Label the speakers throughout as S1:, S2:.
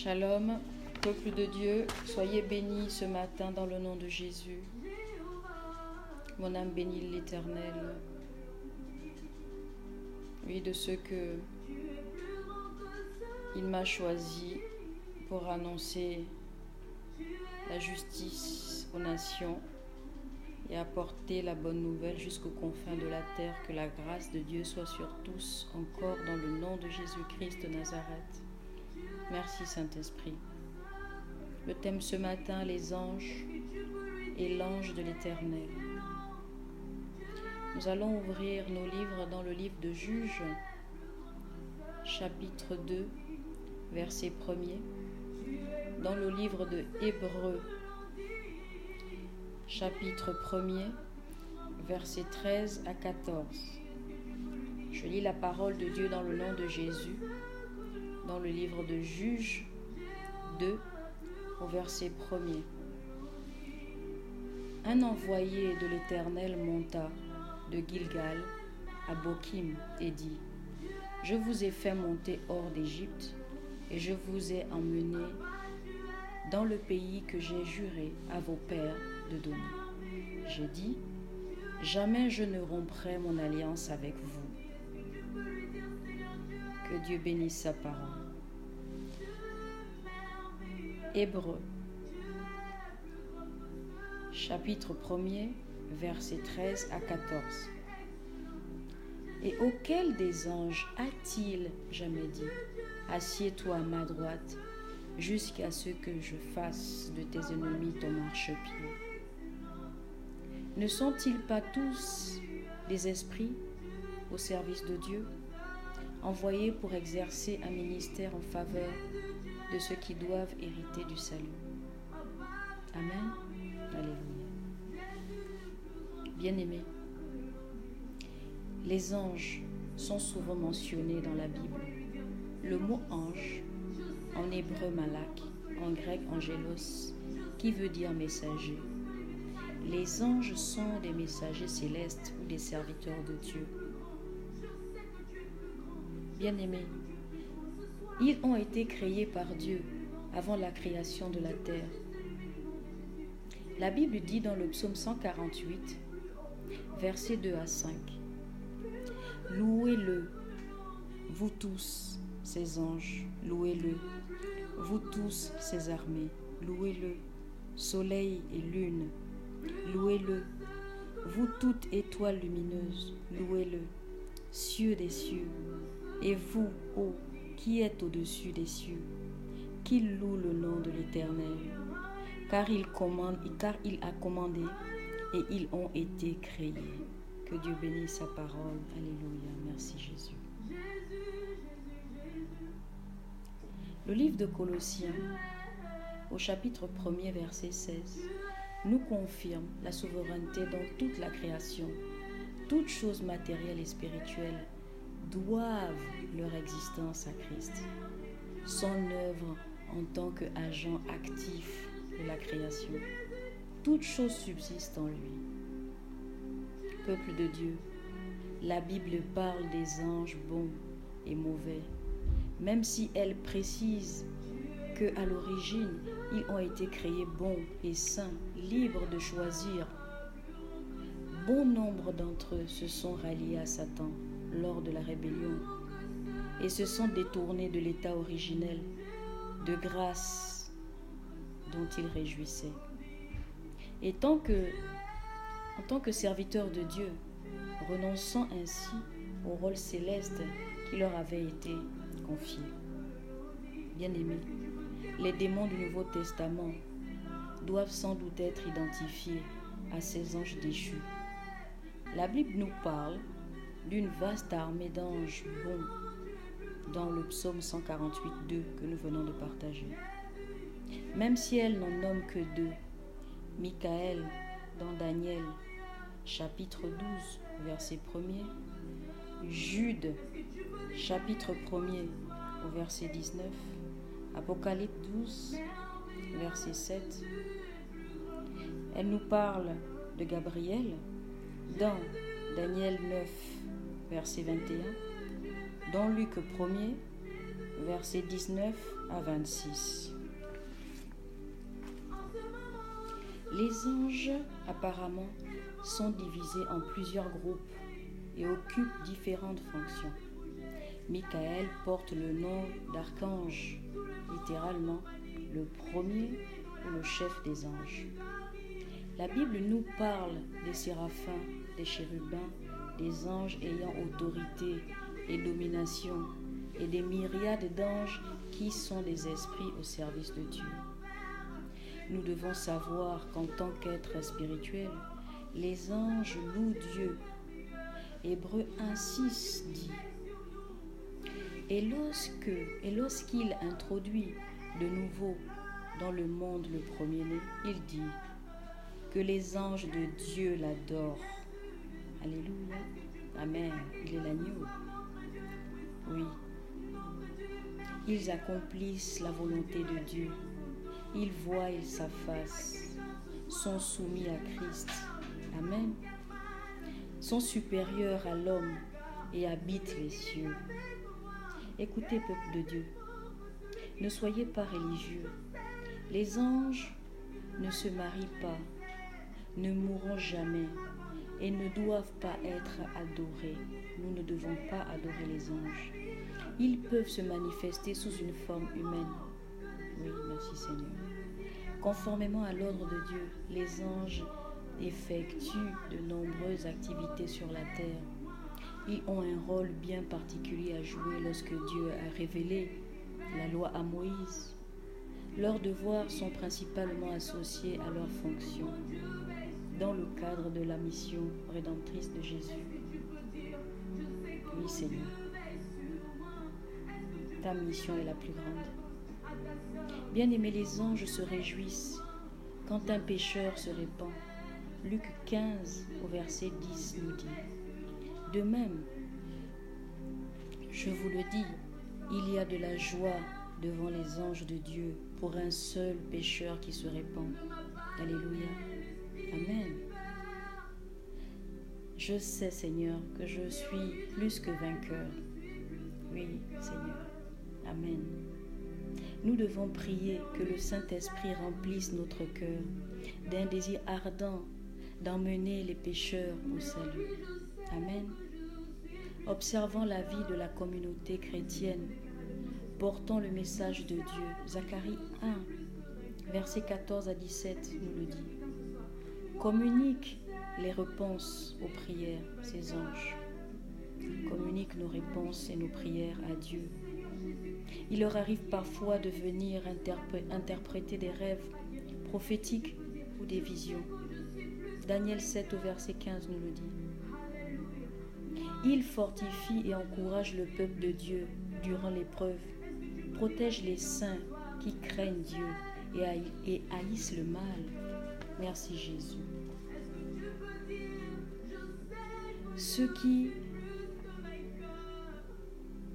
S1: Shalom, peuple de Dieu, soyez bénis ce matin dans le nom de Jésus. Mon âme bénit l'Éternel. Oui, de ce que il m'a choisi pour annoncer la justice aux nations et apporter la bonne nouvelle jusqu'aux confins de la terre. Que la grâce de Dieu soit sur tous, encore dans le nom de Jésus-Christ de Nazareth. Merci Saint-Esprit. Le thème ce matin, les anges et l'ange de l'Éternel. Nous allons ouvrir nos livres dans le livre de Juges, chapitre 2, verset 1er, dans le livre de Hébreux, chapitre 1er, verset 13 à 14. Je lis la parole de Dieu dans le nom de Jésus, dans le livre de Juges 2, au verset 1er. Un envoyé de l'Éternel monta de Gilgal à Bokim et dit : Je vous ai fait monter hors d'Égypte et je vous ai emmené dans le pays que j'ai juré à vos pères de donner. J'ai dit : Jamais je ne romprai mon alliance avec vous. Que Dieu bénisse sa parole. Hébreux, chapitre 1er, versets 13 à 14. Et auquel des anges a-t-il jamais dit : Assieds-toi à ma droite, jusqu'à ce que je fasse de tes ennemis ton marchepied? Ne sont-ils pas tous des esprits au service de Dieu, envoyés pour exercer un ministère en faveur de ceux qui doivent hériter du salut? Amen. Alléluia. Bien-aimés, les anges sont souvent mentionnés dans la Bible. Le mot ange, en hébreu malak, en grec angélos, qui veut dire messager. Les anges sont des messagers célestes ou des serviteurs de Dieu. Bien-aimés, ils ont été créés par Dieu avant la création de la terre. La Bible dit dans le psaume 148, versets 2 à 5, « Louez-le, vous tous, ses anges, louez-le, vous tous, ses armées, louez-le, soleil et lune, louez-le, vous toutes étoiles lumineuses, louez-le, cieux des cieux, et vous, ô qui êtes au-dessus des cieux, qu'il loue le nom de l'Éternel, car il a commandé et ils ont été créés. » Que Dieu bénisse sa parole. Alléluia. Merci Jésus. Le livre de Colossiens, au chapitre 1er, verset 16, nous confirme la souveraineté dans toute la création. Toutes choses matérielles et spirituelles doivent leur existence à Christ, son œuvre en tant qu'agent actif de la création. Toutes choses subsistent en lui. Peuple de Dieu, la Bible parle des anges bons et mauvais, même si elle précise qu'à l'origine, ils ont été créés bons et saints, libres de choisir. Bon nombre d'entre eux se sont ralliés à Satan lors de la rébellion et se sont détournés de l'état originel de grâce dont ils réjouissaient. Et en tant que serviteurs de Dieu, renonçant ainsi au rôle céleste qui leur avait été confié. Bien-aimés, les démons du Nouveau Testament doivent sans doute être identifiés à ces anges déchus. La Bible nous parle d'une vaste armée d'anges bons dans le psaume 148.2 que nous venons de partager. Même si elle n'en nomme que 2, Michael dans Daniel, chapitre 12, verset 1er, Jude, chapitre 1er, au verset 19, Apocalypse 12, verset 7. Elle nous parle de Gabriel dans Daniel 9, verset 21, dans Luc 1er, versets 19 à 26. Les anges, apparemment, sont divisés en plusieurs groupes et occupent différentes fonctions. Michael porte le nom d'archange, littéralement le premier ou le chef des anges. La Bible nous parle des séraphins, des chérubins, des anges ayant autorité et domination et des myriades d'anges qui sont des esprits au service de Dieu. Nous devons savoir qu'en tant qu'êtres spirituels, les anges louent Dieu. Hébreux 1:6 dit: Et lorsqu'il introduit de nouveau dans le monde le premier-né, il dit que les anges de Dieu l'adorent. Alléluia. Amen. Il est l'agneau. Oui. Ils accomplissent la volonté de Dieu. Ils voient sa face, sont soumis à Christ. Amen. Sont supérieurs à l'homme et habitent les cieux. Écoutez, peuple de Dieu, ne soyez pas religieux. Les anges ne se marient pas, ne mourront jamais et ne doivent pas être adorés. Nous ne devons pas adorer les anges. Ils peuvent se manifester sous une forme humaine. Oui, merci Seigneur. Conformément à l'ordre de Dieu, les anges effectuent de nombreuses activités sur la terre. Ils ont un rôle bien particulier à jouer lorsque Dieu a révélé la loi à Moïse. Leurs devoirs sont principalement associés à leurs fonctions dans le cadre de la mission rédemptrice de Jésus. Oui, Seigneur, ta mission est la plus grande. Bien-aimés, les anges se réjouissent quand un pécheur se répand. Luc 15 au verset 10 nous dit: De même, je vous le dis, il y a de la joie devant les anges de Dieu pour un seul pécheur qui se répand. Alléluia. Amen. Je sais, Seigneur, que je suis plus que vainqueur. Oui, Seigneur. Amen. Nous devons prier que le Saint-Esprit remplisse notre cœur d'un désir ardent d'emmener les pécheurs au salut. Amen. Observant la vie de la communauté chrétienne, portant le message de Dieu. Zacharie 1, versets 14 à 17 nous le dit. Communique les réponses aux prières, ces anges. Communique nos réponses et nos prières à Dieu. Il leur arrive parfois de venir interpréter des rêves prophétiques ou des visions. Daniel 7 au verset 15 nous le dit. Il fortifie et encourage le peuple de Dieu durant l'épreuve, protège les saints qui craignent Dieu et haïssent le mal. Merci Jésus. Ceux qui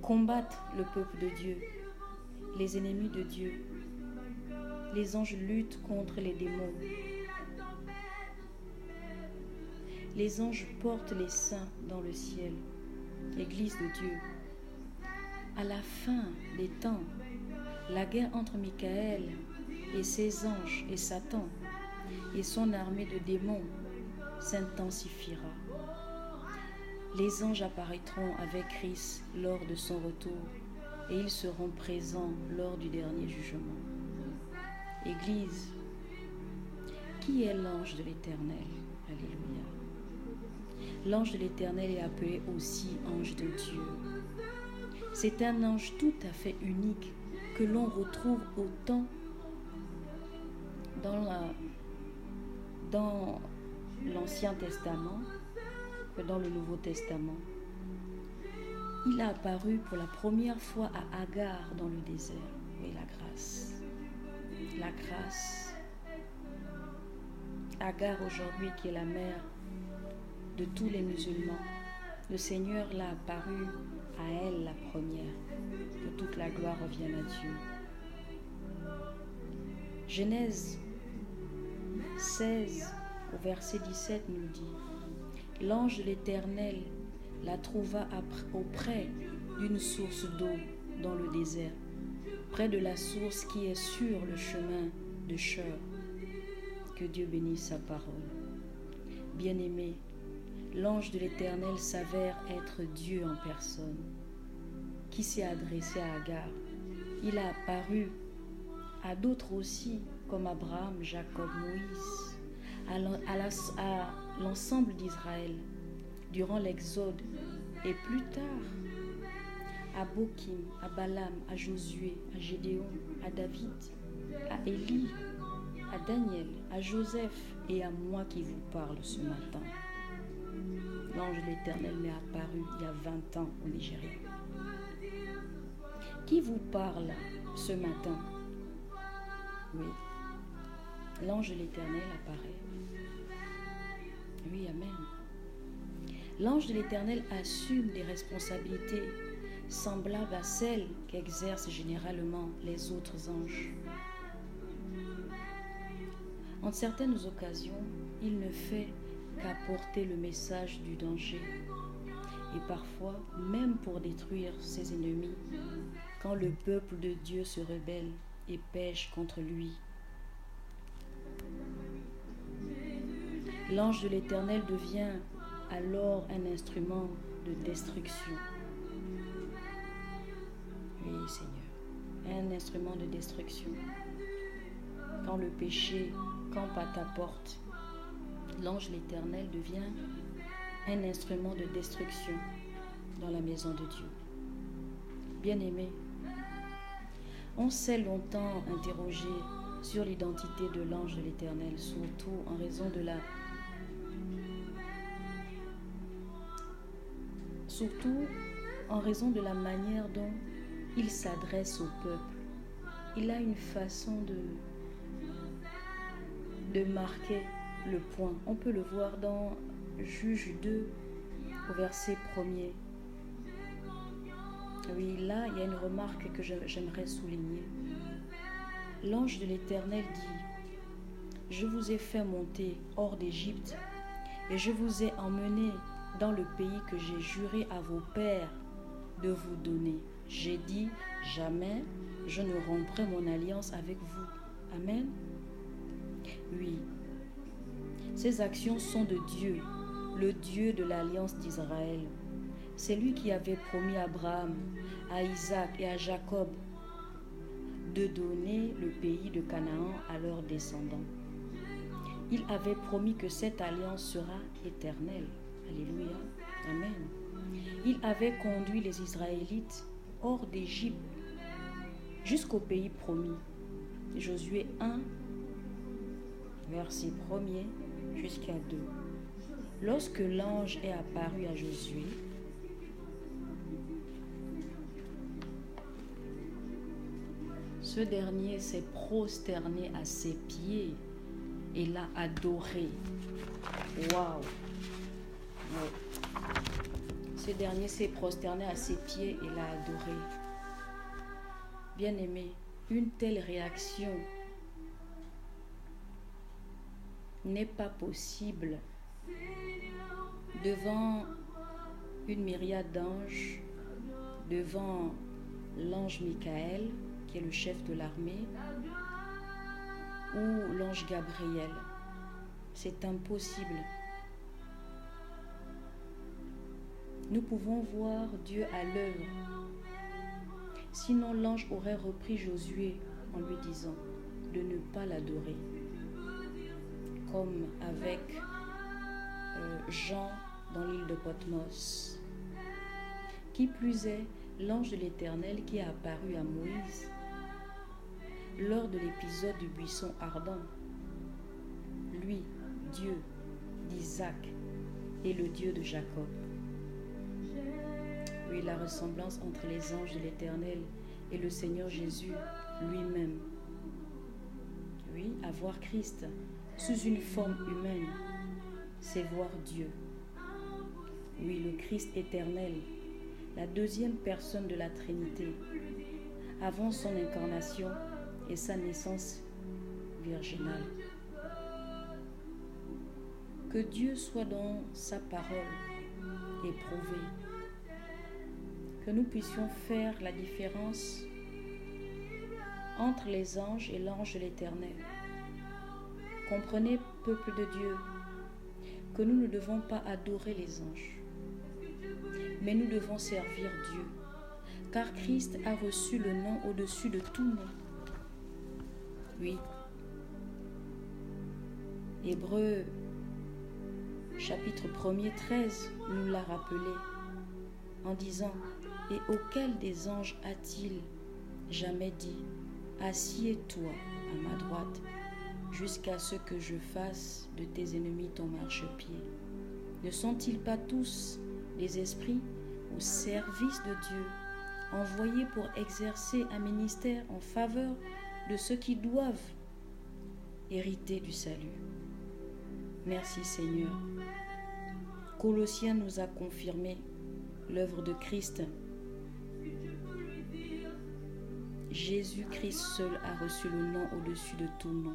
S1: combattent le peuple de Dieu, les ennemis de Dieu, les anges luttent contre les démons. Les anges portent les saints dans le ciel, l'Église de Dieu. À la fin des temps, la guerre entre Michael et ses anges et Satan et son armée de démons s'intensifiera. Les anges apparaîtront avec Christ lors de son retour et ils seront présents lors du dernier jugement. Église, qui est l'ange de l'Éternel? Alléluia. L'ange de l'Éternel est appelé aussi ange de Dieu. C'est un ange tout à fait unique que l'on retrouve autant dans l'Ancien Testament que dans le Nouveau Testament. Il a apparu pour la première fois à Agar dans le désert. Oui, la grâce. La grâce. Agar aujourd'hui qui est la mère de tous les musulmans. Le Seigneur l'a apparu à elle la première. Que toute la gloire revienne à Dieu. Genèse 16 au verset 17 nous dit: L'ange de l'Éternel la trouva auprès d'une source d'eau dans le désert, près de la source qui est sur le chemin de Shur. Que Dieu bénisse sa parole. Bien-aimé, l'ange de l'Éternel s'avère être Dieu en personne, qui s'est adressé à Agar. Il a apparu à d'autres aussi, comme Abraham, Jacob, Moïse, à l'ensemble d'Israël, durant l'Exode, et plus tard, à Bokim, à Balaam, à Josué, à Gédéon, à David, à Élie, à Daniel, à Joseph et à moi qui vous parle ce matin. L'ange de l'Éternel m'est apparu il y a 20 ans au Nigeria. Qui vous parle ce matin? Oui, l'ange de l'Éternel apparaît. Oui, amen. L'ange de l'Éternel assume des responsabilités semblables à celles qu'exercent généralement les autres anges. En certaines occasions, il ne fait qu'apporter le message du danger et parfois même pour détruire ses ennemis quand le peuple de Dieu se rebelle et pêche contre lui. L'ange de l'Éternel devient alors un instrument de destruction. Oui, Seigneur, un instrument de destruction. Quand le péché campe à ta porte, l'ange de l'Éternel devient un instrument de destruction dans la maison de Dieu. Bien-aimé, on s'est longtemps interrogé sur l'identité de l'ange de l'Éternel, surtout en raison de la manière dont il s'adresse au peuple. Il a une façon de marquer le point. On peut le voir dans Juge 2 au verset 1er. Oui, là, il y a une remarque que j'aimerais souligner. L'ange de l'Éternel dit: Je vous ai fait monter hors d'Égypte et je vous ai emmené dans le pays que j'ai juré à vos pères de vous donner. J'ai dit: jamais je ne romprai mon alliance avec vous. Amen. Oui, ces actions sont de Dieu, le Dieu de l'alliance d'Israël. C'est lui qui avait promis à Abraham, à Isaac et à Jacob de donner le pays de Canaan à leurs descendants. Il avait promis que cette alliance sera éternelle. Alléluia. Amen. Il avait conduit les Israélites hors d'Égypte jusqu'au pays promis. Josué 1, verset 1er jusqu'à 2. Lorsque l'ange est apparu à Josué, ce dernier s'est prosterné à ses pieds et l'a adoré. Waouh! Ce dernier s'est prosterné à ses pieds et l'a adoré. Bien-aimé, une telle réaction n'est pas possible devant une myriade d'anges, devant l'ange Michael, qui est le chef de l'armée, ou l'ange Gabriel. C'est impossible. Nous pouvons voir Dieu à l'œuvre. Sinon, l'ange aurait repris Josué en lui disant de ne pas l'adorer. Comme avec Jean dans l'île de Patmos. Qui plus est, l'ange de l'Éternel qui est apparu à Moïse lors de l'épisode du buisson ardent. Lui, Dieu d'Isaac et le Dieu de Jacob. Oui, la ressemblance entre les anges de l'Éternel et le Seigneur Jésus lui-même. Oui, avoir Christ sous une forme humaine, c'est voir Dieu. Oui, le Christ éternel, la deuxième personne de la Trinité, avant son incarnation et sa naissance virginale. Que Dieu soit dans sa parole éprouvé. que nous puissions faire la différence entre les anges et l'ange de l'Éternel. Comprenez, peuple de Dieu, que nous ne devons pas adorer les anges, mais nous devons servir Dieu, car Christ a reçu le nom au-dessus de tout nom. Oui. Hébreux chapitre 1er 13 nous l'a rappelé en disant « Et auquel des anges a-t-il jamais dit « Assieds-toi à ma droite jusqu'à ce que je fasse de tes ennemis ton marchepied » Ne sont-ils pas tous des esprits au service de Dieu, envoyés pour exercer un ministère en faveur de ceux qui doivent hériter du salut? Merci Seigneur. Colossiens nous a confirmé l'œuvre de Christ. Jésus-Christ seul a reçu le nom au-dessus de tout nom.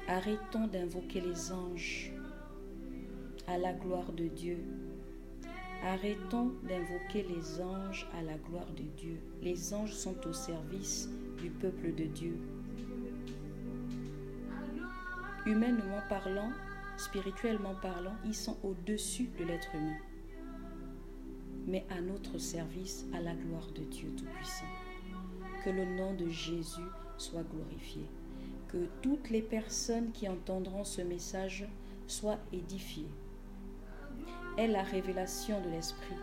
S1: Arrêtons d'invoquer les anges à la gloire de Dieu. Arrêtons d'invoquer les anges à la gloire de Dieu. Les anges sont au service du peuple de Dieu. Humainement parlant, spirituellement parlant, ils sont au-dessus de l'être humain, mais à notre service, à la gloire de Dieu Tout-Puissant. Que le nom de Jésus soit glorifié. Que toutes les personnes qui entendront ce message soient édifiées. Aie la révélation de l'Esprit